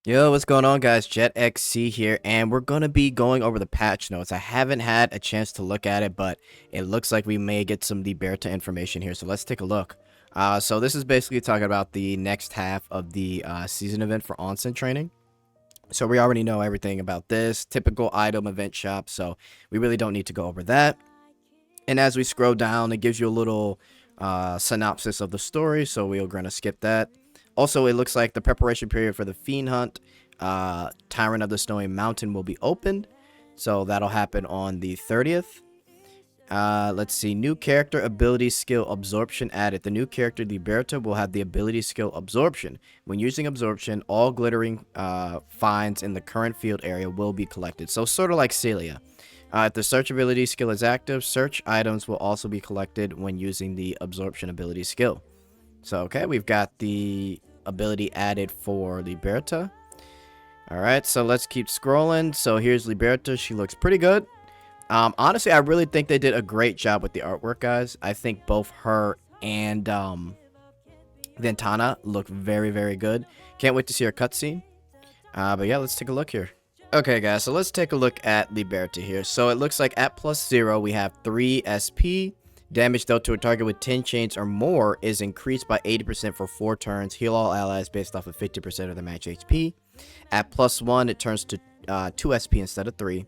Yo, what's going on, guys? Jetxc here, and we're gonna be going over the patch notes. I haven't had a chance to look at it, but it looks like we may get some Liberta information here, so let's take a look. So this is basically talking about the next half of the season event for Onsen training. So we already know everything about this, typical item event shop, so we really don't need to go over that. And as we scroll down, it gives you a little synopsis of the story, so we're gonna skip that. Also, it looks like the preparation period for the Fiend Hunt, Tyrant of the Snowy Mountain, will be opened. So that'll happen on the 30th. Let's see. New character ability skill absorption added. The new character Liberta will have the ability skill absorption. When using absorption, all glittering finds in the current field area will be collected. So sort of like Celia. If the search ability skill is active, search items will also be collected when using the absorption ability skill. So, okay, we've got the ability added for Liberta. Alright, so let's keep scrolling. So here's Liberta. She looks pretty good. Honestly, I really think they did a great job with the artwork, guys. I think both her and Ventana look very, very good. Can't wait to see her cutscene. But yeah, let's take a look here. Okay, guys, so let's take a look at Liberta here. So it looks like at +0, we have 3 SP. Damage dealt to a target with 10 chains or more is increased by 80% for 4 turns. Heal all allies based off of 50% of the match HP. At +1, it turns to 2 SP instead of 3.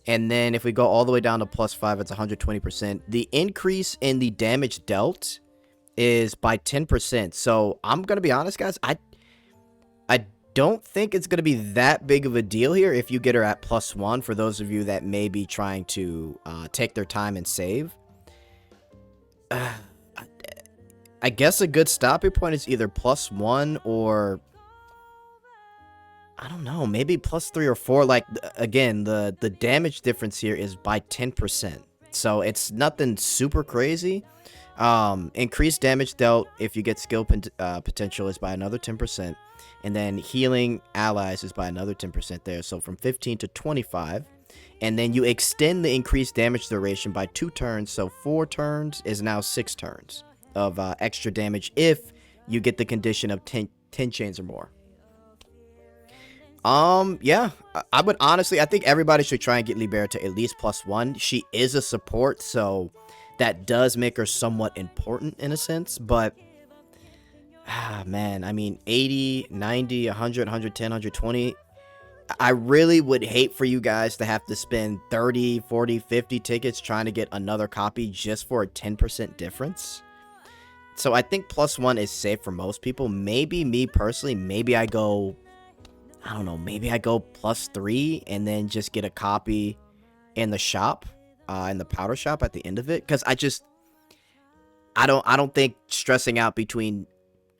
And then if we go all the way down to +5, it's 120%. The increase in the damage dealt is by 10%. So I'm going to be honest, guys. I don't think it's going to be that big of a deal here if you get her at +1 for those of you that may be trying to take their time and save. I guess a good stopping point is either +1 or I don't know, maybe +3 or 4. Like, again, the damage difference here is by 10%, so it's nothing super crazy. Increased damage dealt if you get skill potential is by another 10%, and then healing allies is by another 10% there, so from 15 to 25. And then you extend the increased damage duration by 2 turns, so 4 turns is now 6 turns of extra damage if you get the condition of 10 chains or more. Yeah, I would honestly, I think everybody should try and get Liberta at least +1. She is a support, so that does make her somewhat important in a sense, but man, I mean, 80, 90, 100, 110, 120. I really would hate for you guys to have to spend 30, 40, 50 tickets trying to get another copy just for a 10% difference. So I think +1 is safe for most people. Maybe me personally, maybe I go, I don't know, maybe I go +3 and then just get a copy in the shop, in the powder shop at the end of it. Because I don't think stressing out between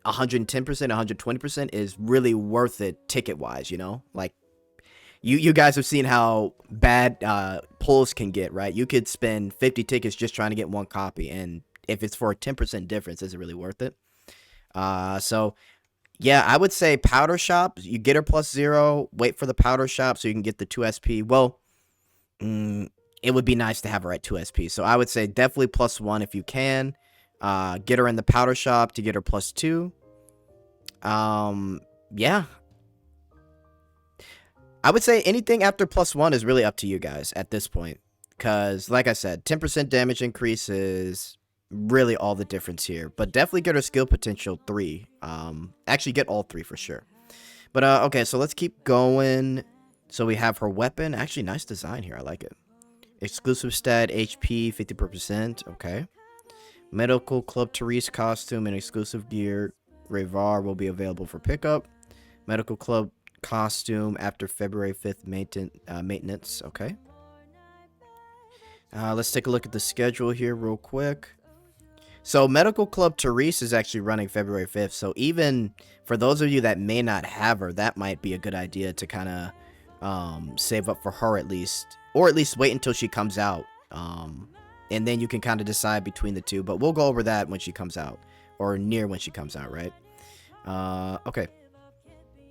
110% and 120% is really worth it ticket-wise, you know? Like, You guys have seen how bad pulls can get, right? You could spend 50 tickets just trying to get 1 copy, and if it's for a 10% difference, is it really worth it? So, yeah, I would say powder shop. You get her +0, wait for the powder shop so you can get the 2 SP. Well, it would be nice to have her at 2 SP, so I would say definitely +1 if you can. Get her in the powder shop to get her +2. Yeah. I would say anything after +1 is really up to you guys at this point. Because, like I said, 10% damage increase is really all the difference here. But definitely get her skill potential 3. Actually, get all 3 for sure. But, okay, so let's keep going. So we have her weapon. Actually, nice design here. I like it. Exclusive stat, HP, 50%. Okay. Medical Club Therese costume and exclusive gear, Revar, will be available for pickup. Medical Club costume after February 5th maintenance. Okay. Let's take a look at the schedule here real quick. So Medical Club Therese is actually running February 5th. So even for those of you that may not have her, that might be a good idea to kind of save up for her at least. Or at least wait until she comes out. And then you can kind of decide between the two. But we'll go over that when she comes out. Or near when she comes out, right? Okay.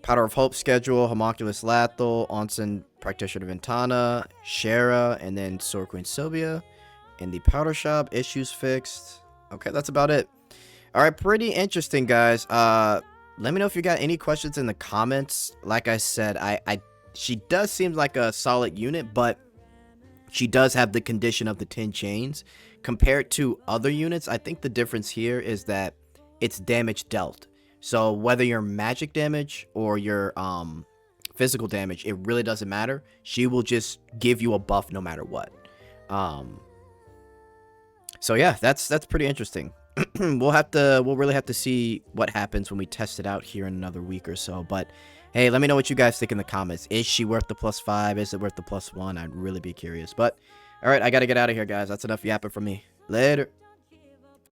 Powder of Hope schedule, Homunculus Lathel, Onsen Practitioner Ventana, Shara, and then Sword Queen Sylvia. In the powder shop, issues fixed. Okay, that's about it. Alright, pretty interesting, guys. let me know if you got any questions in the comments. Like I said, she does seem like a solid unit, but she does have the condition of the 10 chains. Compared to other units, I think the difference here is that it's damage dealt. So whether you're magic damage or your physical damage, it really doesn't matter. She will just give you a buff no matter what. So yeah, that's pretty interesting. We'll really have to see what happens when we test it out here in another week or so. But hey, let me know what you guys think in the comments. Is she worth the +5? Is it worth the +1? I'd really be curious. But all right, I gotta get out of here, guys. That's enough yapping from me. Later.